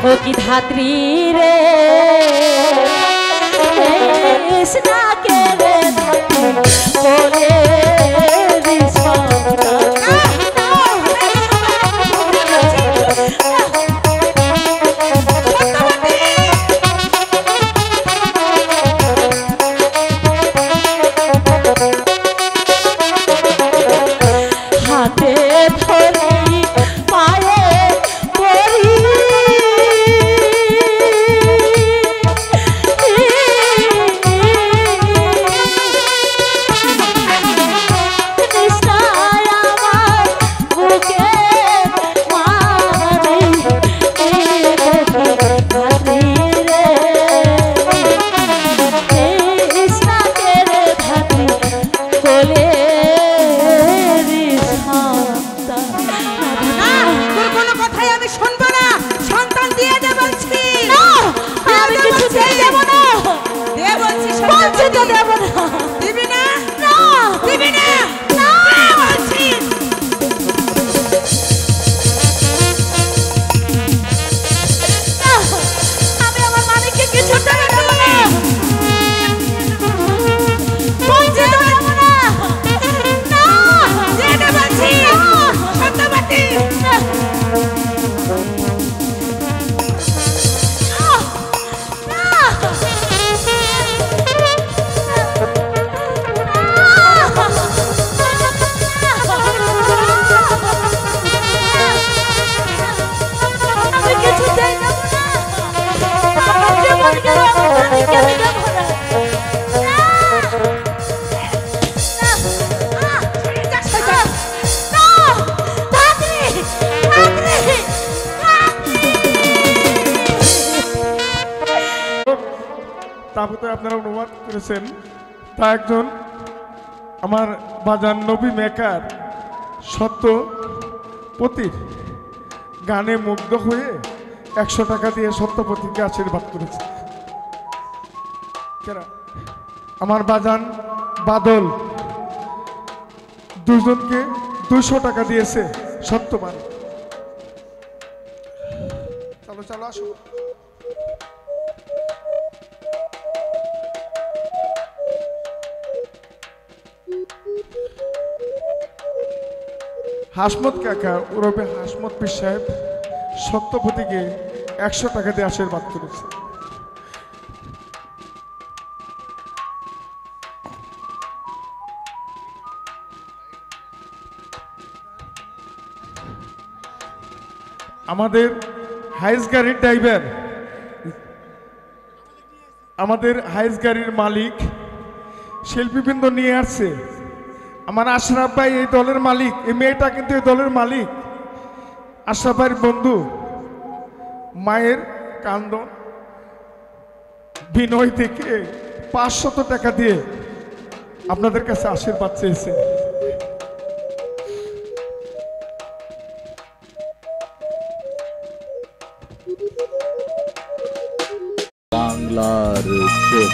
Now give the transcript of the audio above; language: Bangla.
ও কি ধাত্রী রে কৃষ্ণা কে রে বলে তাবতে আপনারা অনুবাদ করেছেন তা একজন আমার বাজার নবী মেকার সত্যপতির গানে মুগ্ধ হয়ে 100 টাকা দিয়ে সত্যপতিকে আশীর্বাদ করেছে। আমার বাজান বাদল দুজনকে 200 টাকা দিয়েছে সত্যবান। চলো চলো আসো। হাসমত কাকা ওরফে হাসমত পীর সাহেব সত্যপতিকে 100 টাকা দিয়ে আশীর্বাদ করেছে। আমাদের হাইস গাড়ির ড্রাইভার, আমাদের হাইস গাড়ির মালিক শিল্পীবৃন্দ নিয়ে আসছে। আমার আশরাফ ভাই এই দলের মালিক, এই মেয়েটা কিন্তু এই দলের মালিক। আশরাফ ভাইয়ের বন্ধু মায়ের কান্দন বিনয় থেকে 500 টাকা দিয়ে আপনাদের কাছে আশীর্বাদ চেয়েছে। বাংলার চোখ।